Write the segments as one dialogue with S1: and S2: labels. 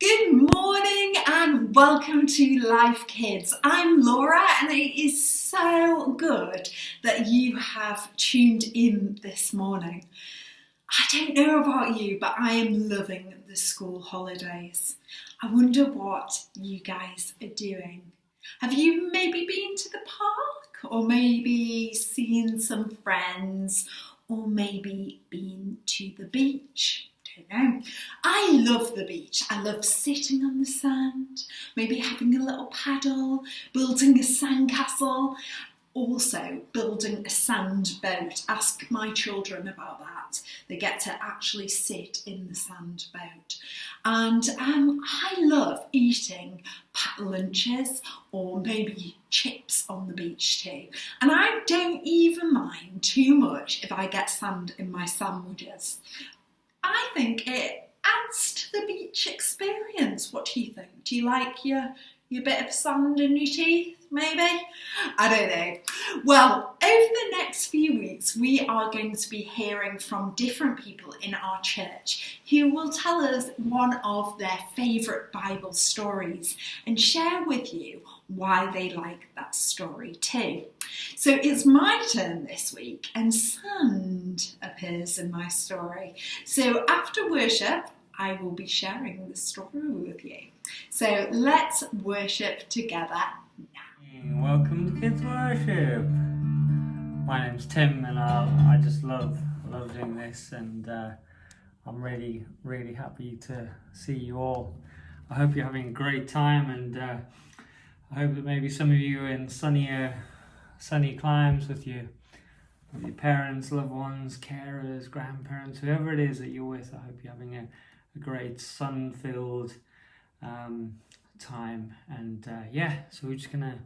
S1: Good morning and welcome to Life Kids. I'm Laura and it is so good that you have tuned in this morning. I don't know about you, but I am loving the school holidays. I wonder what you guys are doing. Have you maybe been to the park or maybe seen some friends or maybe been to the beach? Don't know. I love the beach. I love sitting on the sand, maybe having a little paddle, building a sandcastle, also building a sand boat. Ask my children about that. They get to actually sit in the sand boat. And I love eating packed lunches or maybe chips on the beach too. And I don't even mind too much if I get sand in my sandwiches. I think it adds to the beach experience. What do you think? Do you like your bit of sand in your teeth, maybe? I don't know. Well, over the next few weeks, we are going to be hearing from different people in our church who will tell us one of their favourite Bible stories and share with you why they like that story too. So it's my turn this week and sand appears in my story. So after worship, I will be sharing the story with you. So let's worship together now.
S2: Welcome to Kids Worship. My name's Tim and I just love doing this, and I'm really happy to see you all. I hope you're having a great time, and I hope that maybe some of you are in sunny climes with your parents, loved ones, carers, grandparents, whoever it is that you're with. I hope you're having a great sun-filled time, and so we're just gonna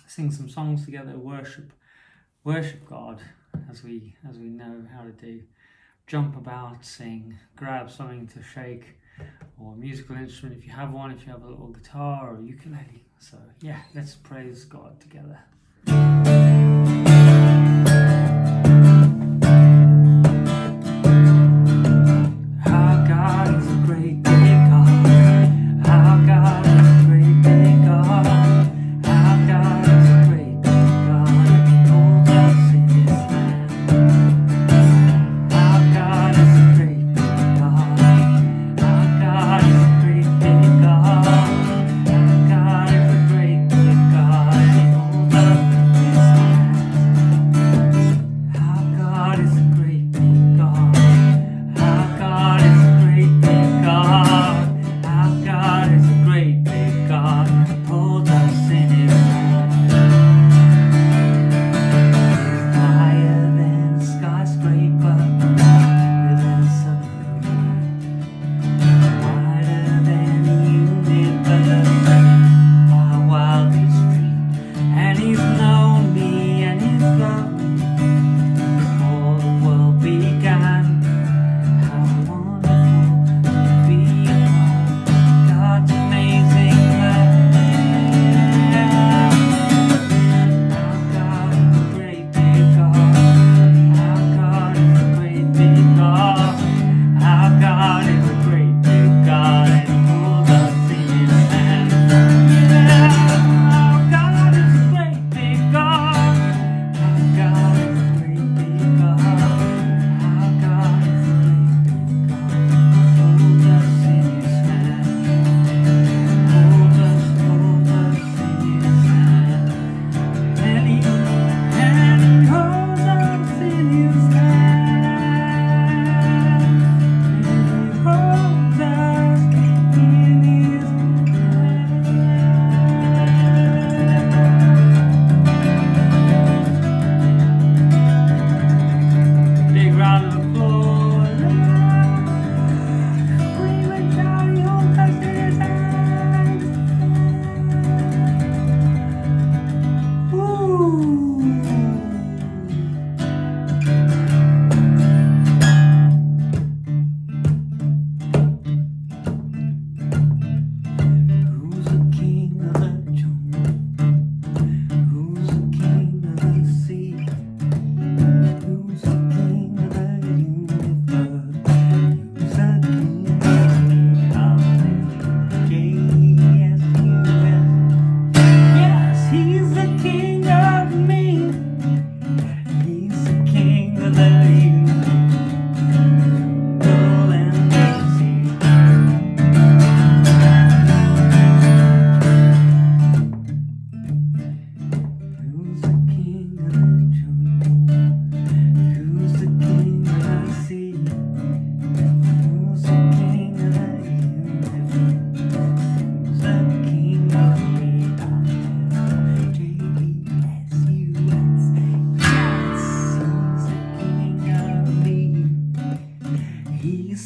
S2: sing some songs together, worship God as we know how to do. Jump about, sing, grab something to shake, or a musical instrument if you have one, if you have a little guitar or ukulele. So yeah, let's praise God together.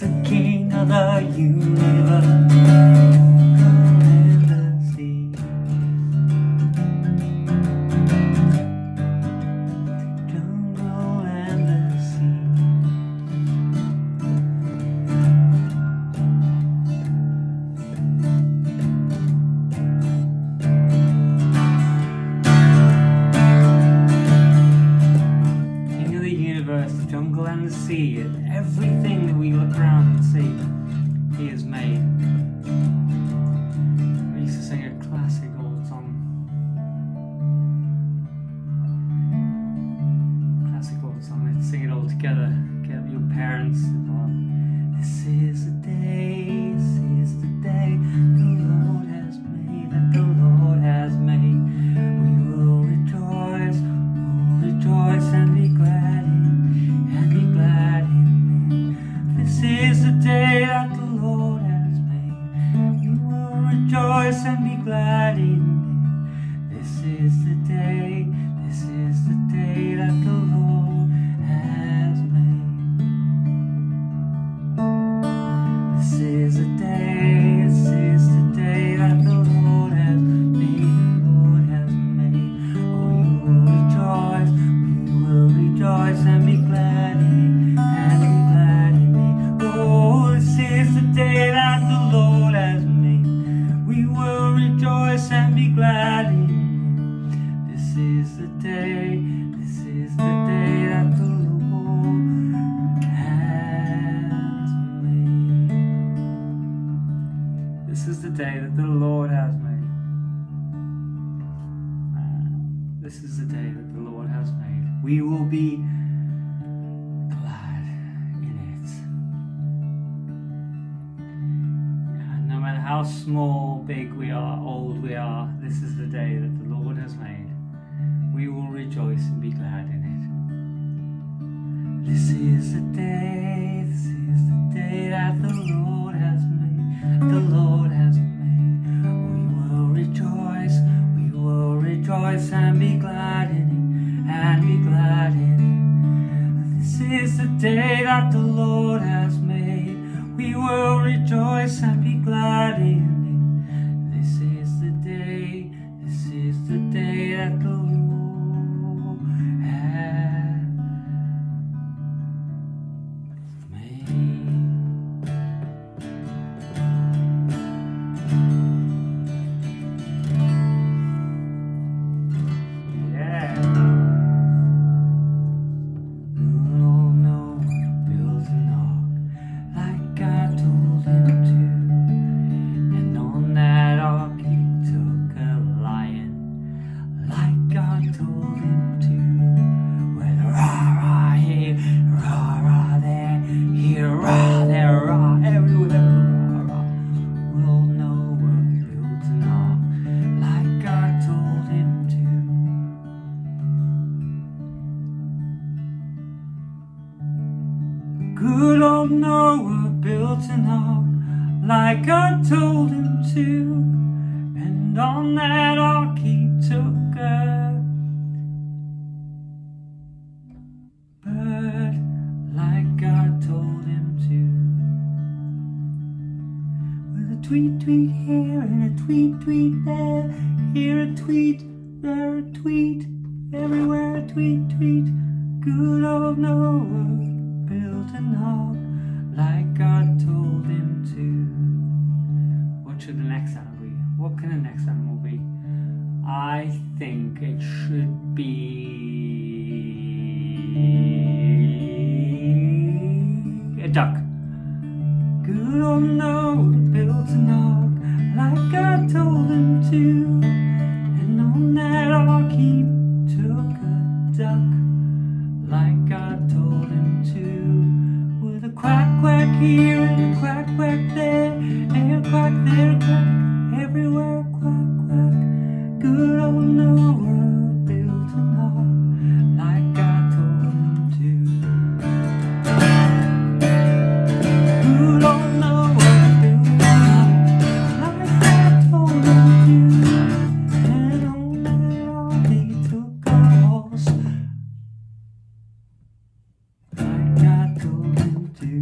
S2: the king of the universe, and the sea. Jungle and the sea. King of the universe, the jungle and the sea, and everything that we look around and see, he has made. I used to sing a classic old song. Let's sing it all together. Get your parents as well. This is the day, the Lord has made, that the Lord has made. We will rejoice and be glad in it. This is the day that the Lord has made. We will rejoice and be glad in it. This is the day that the Lord has made. This is the day that the Lord has made. Oh, we will rejoice and be glad in it, Oh, this is the day that the Lord has made. We will rejoice and be glad in it. This is the day that the Lord has made. This is the day that the Lord has made. This is the day that the Lord has made. We will be glad in it. And no matter how small, big we are, old we are, this is the day that the Lord has made. We will rejoice and be glad in it. This is the day that the Lord has made. The Lord has made. We will rejoice and be glad in it, This is the day that the Lord has made. We will rejoice and be glad in it. This is the day that the Lord has made. Yeah. Good old Noah built an ark like God told him to, and on that ark he took a lion like God told him to. With a rah-rah here, rah-rah there, here, rah, there, rah, everywhere, rah-rah. Well, Noah built an ark like God told him to. Good old Noah built an ark like God told him to, and on that ark he took a bird like God told him to. With a tweet, tweet here and a tweet, tweet there, here a tweet, there a tweet, everywhere a tweet, tweet. Good old Noah built an ark like God told him to. What should the next animal be? What can the next animal be? I think it should be a duck. Good old Noah built an ark like God told him to, and on that ark he took a duck like God told him to. With a quack, quack here and a quack, quack there, and a quack there, quack, everywhere, quack, quack. Good old Noah built an ark like God told him to. Good old Noah built an ark like God told him to, and on that ark he took a horse like God told him to.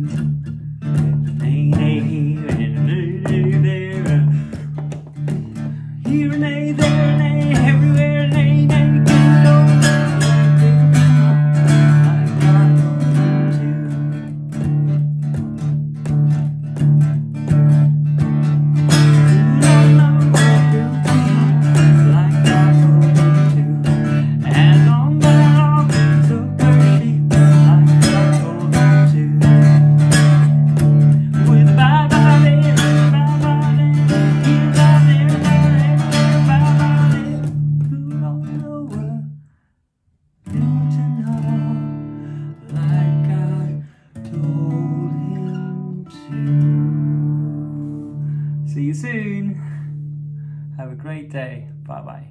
S2: you soon. Have a great day. Bye-bye.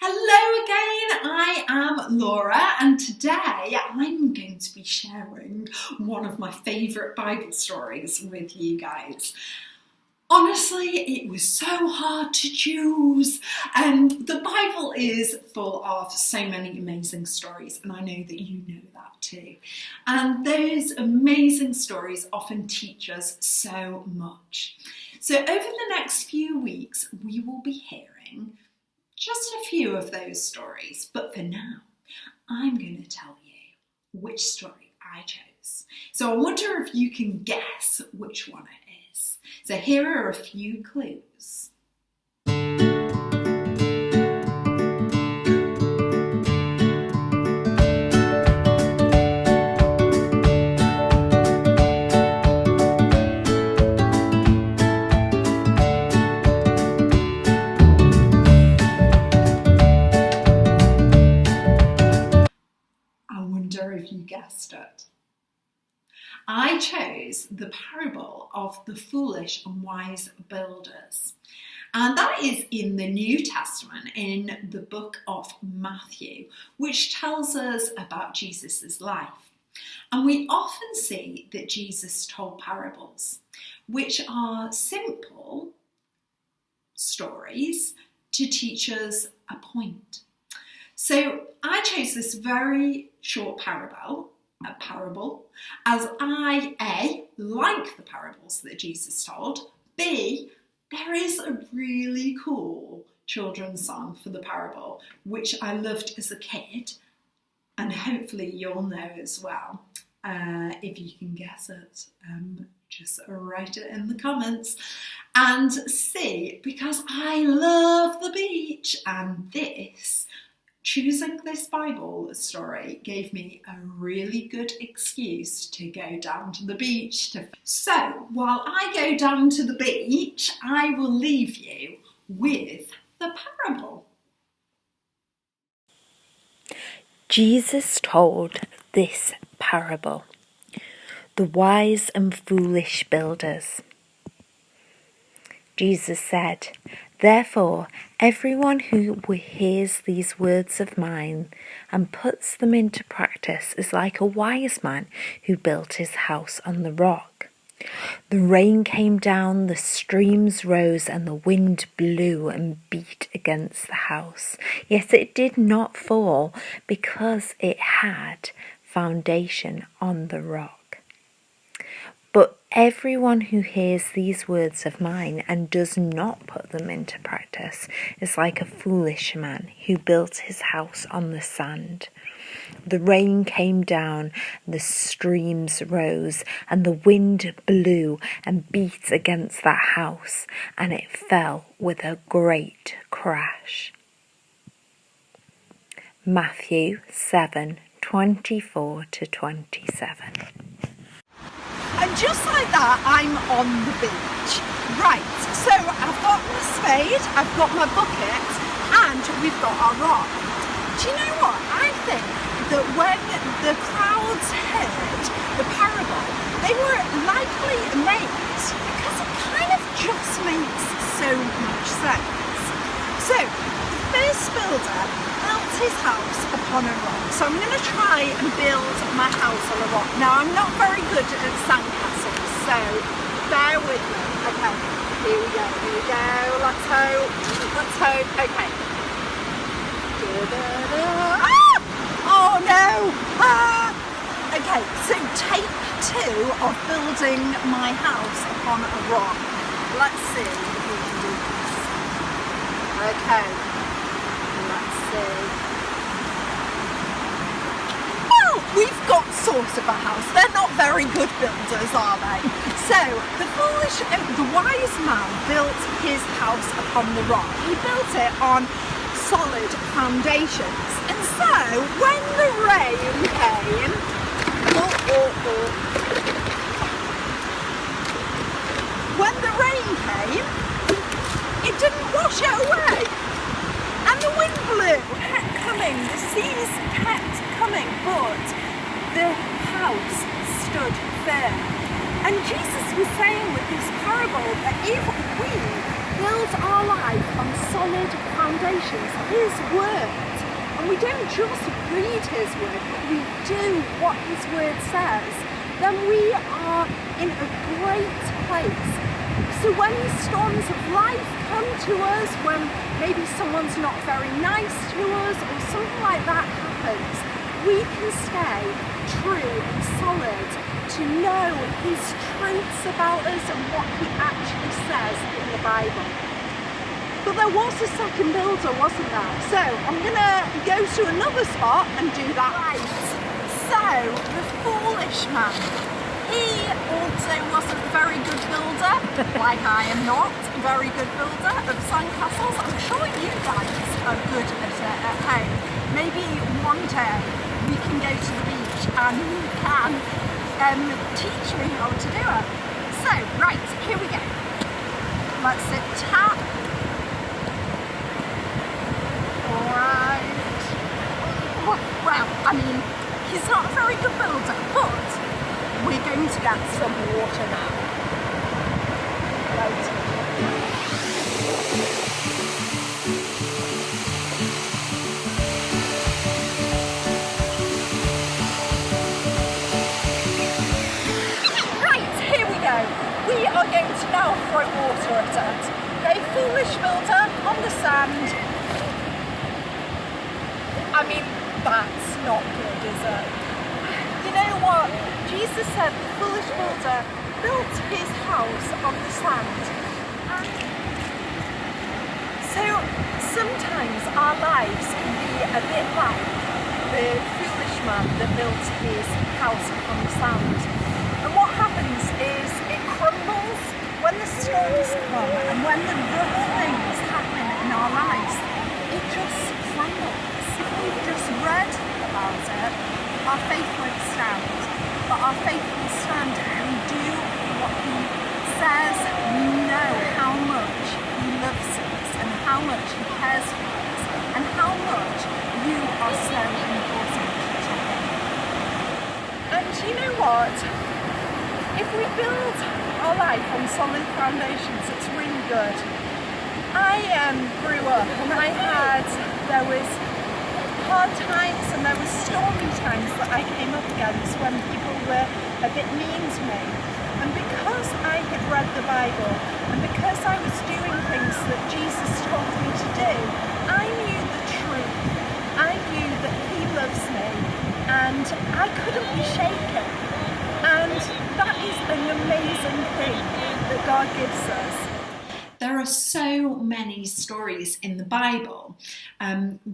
S1: Hello again, I am Laura, and today I'm going to be sharing one of my favourite Bible stories with you guys. Honestly, it was so hard to choose, and the Bible is full of so many amazing stories, and I know that you know that too. And those amazing stories often teach us so much. So over the next few weeks, we will be hearing just a few of those stories, but for now, I'm going to tell you which story I chose. So I wonder if you can guess which one it is. So here are a few clues. I wonder if you guessed it. I chose the parable of the foolish and wise builders. And that is in the New Testament, in the book of Matthew, which tells us about Jesus' life. And we often see that Jesus told parables, which are simple stories to teach us a point. So I chose this very short parable, as I, A, like the parables that Jesus told, B, there is a really cool children's song for the parable, which I loved as a kid, and hopefully you'll know as well. If you can guess it, just write it in the comments. And C, because I love the beach, and choosing this Bible story gave me a really good excuse to go down to the beach. So while I go down to the beach, I will leave you with the parable.
S3: Jesus told this parable: the wise and foolish builders. Jesus said, "Therefore, everyone who hears these words of mine and puts them into practice is like a wise man who built his house on the rock. The rain came down, the streams rose, and the wind blew and beat against the house. Yet it did not fall, because it had foundation on the rock. But everyone who hears these words of mine and does not put them into practice is like a foolish man who built his house on the sand. The rain came down, the streams rose, and the wind blew and beat against that house, and it fell with a great crash." Matthew 7:24 to 27.
S1: And just like that, I'm on the beach. Right, so I've got my spade, I've got my bucket, and we've got our rock. Do you know what? I think that when the crowds heard the parable, they were likely amazed, because it kind of just makes so much sense. So, the first builder built his house upon a rock. So I'm going to try and build my house on a rock. Now, I'm not very good at sandcastles, so bear with me. Okay, here we go. Let's hope. Okay. Ah! Oh no! Ah! Okay, so take 2 of building my house upon a rock. Let's see if we can do this. Okay, let's see. Well, we've got sort of a house. They're not very good builders, are they? So, the wise man built his house upon the rock. He built it on solid foundations. And so, when the rain came, it didn't wash it away. And the wind blew, kept coming, the seas kept coming, but the house stood firm.
S4: And Jesus was saying with this parable that if we build our life on solid foundations, His Word, and we don't just read His Word, but we do what His Word says, then we are in a great place. So when the storms of life come to us, when maybe someone's not very nice to us or something like that happens, we can stay true and solid to know His truths about us and what He actually says in the Bible. But there was a second builder, wasn't there? So I'm going to go to another spot and do that. Right, so the foolish man. He also wasn't a very good builder, like I am not a very good builder of sandcastles. I'm sure you guys are good at it at home. Maybe one day we can go to the beach and you can teach me how to do it. So, right, here we go. Let's sit tap. Alright. Well, I mean, he's not a very good builder, but we're going to get some water now. Right. Right, here we go. We are going to now throw water at it. A foolish builder on the sand. I mean, that's not good, is it? You know what? Jesus said the foolish builder built his house on the sand. And so sometimes our lives can be a bit like the foolish man that built his house on the sand. And what happens is it crumbles when the storms come and when the rough things happen in our lives. It just crumbles. If we've just read about it, our faith won't stand. But our faith will stand if we do what He says. We know how much He loves us and how much He cares for us and how much you are so important to Him. And you know what? If we build our life on solid foundations, it's really good. I grew up and there was hard times and there were stormy times that I came up against when people were a bit mean to me. And because I had read the Bible and because I was doing things that Jesus told me to do, I knew the truth. I knew that He loves me and I couldn't be shaken. And that is an amazing thing that God gives us.
S1: There are so many stories in the Bible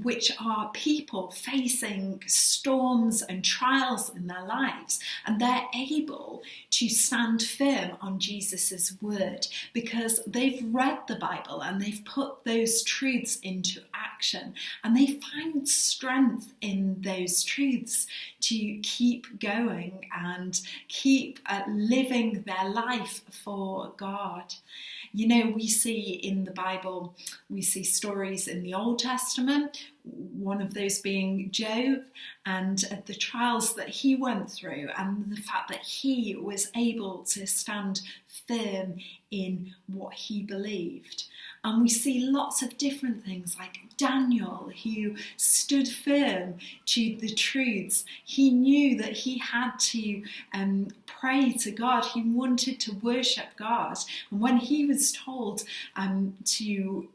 S1: which are people facing storms and trials in their lives, and they're able to stand firm on Jesus's word because they've read the Bible and they've put those truths into action, and they find strength in those truths to keep going and keep living their life for God. You know, we see in the Bible, we see stories in the Old Testament, one of those being Job and the trials that he went through and the fact that he was able to stand firm in what he believed. And we see lots of different things like Daniel, who stood firm to the truths. He knew that he had to pray to God. He wanted to worship God. And when he was told to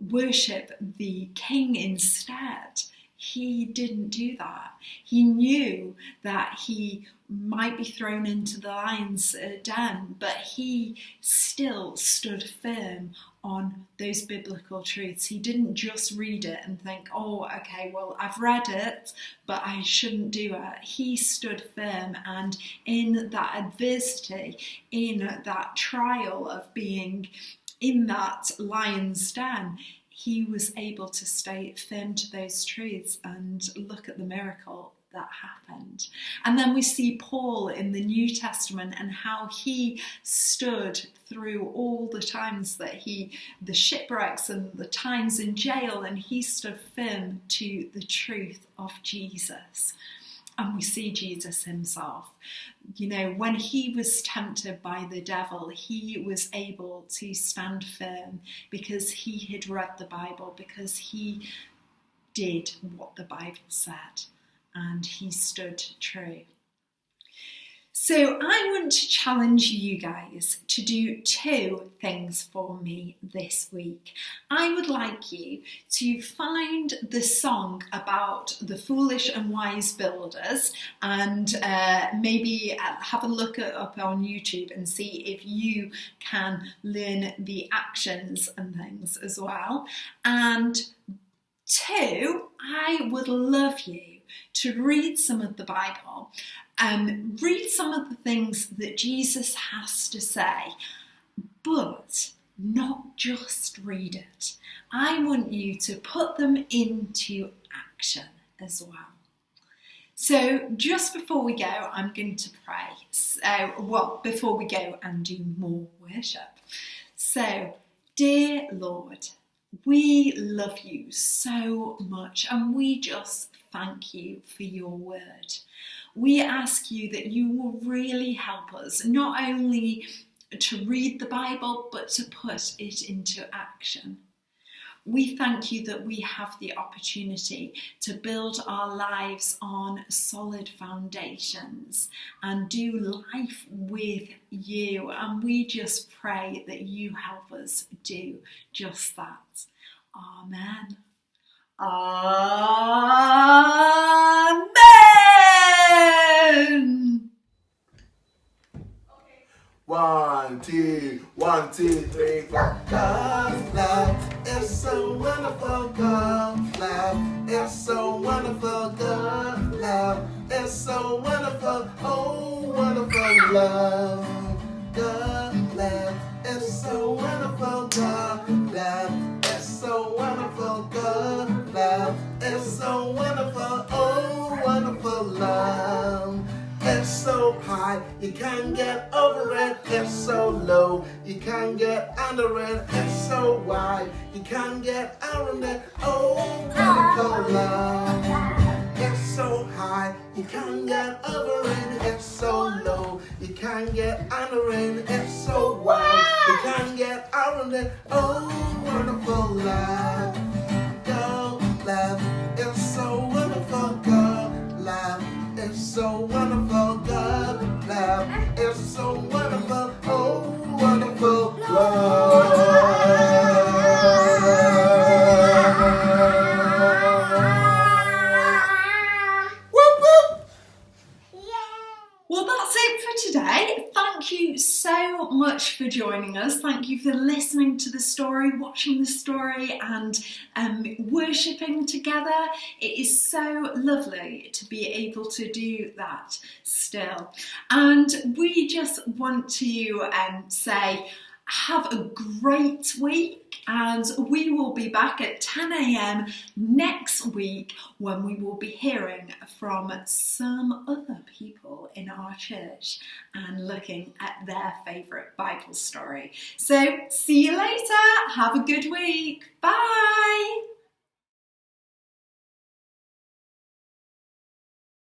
S1: worship the king instead, he didn't do that. He knew that he might be thrown into the lion's den, but he still stood firm on those biblical truths. He didn't just read it and think, oh, okay, well, I've read it, but I shouldn't do it. He stood firm, and in that adversity, in that trial of being in that lion's den, he was able to stay firm to those truths and look at the miracle that happened. And then we see Paul in the New Testament and how he stood through all the times that the shipwrecks and the times in jail, and he stood firm to the truth of Jesus. And we see Jesus himself. You know, when he was tempted by the devil, he was able to stand firm because he had read the Bible, because he did what the Bible said, and he stood true. So I want to challenge you guys to do 2 things for me this week. I would like you to find the song about the foolish and wise builders and maybe have a look up on YouTube and see if you can learn the actions and things as well. And 2, I would love you to read some of the Bible. Read some of the things that Jesus has to say, but not just read it. I want you to put them into action as well. So just before we go, I'm going to pray. Before we go and do more worship. So, dear Lord, we love you so much, and we just thank you for your word. We ask you that you will really help us not only to read the Bible, but to put it into action. We thank you that we have the opportunity to build our lives on solid foundations and do life with you. And we just pray that you help us do just that. Amen. Amen.
S5: 1, 2, 1, 2, 3, 4. God's love is so wonderful. God's love is so wonderful. God's love is so wonderful. Oh, wonderful love. God's love is so wonderful. God's love is so wonderful. God's love is so wonderful. Oh, wonderful love. It's so high, you can't get over it. It's so low, you can't get under it. It's so wide, you can't get around it. Oh, wonderful love. It's so high, you can't get over it. It's so low, you can't get under it. It's so wide, you can't get around it. Oh, wonderful love. God love is so wonderful. God love is so wonderful. God love is so wonderful. Oh, wonderful love. Whoop, whoop.
S1: Well, that's it for today. Thank you so much for joining us. Thank you for listening to the story, watching the story, and worshipping together. It is so lovely to be able to do that still. And we just want to say, have a great week, and we will be back at 10 a.m. next week when we will be hearing from some other people in our church and looking at their favourite Bible story. So see you later. Have a good week. Bye.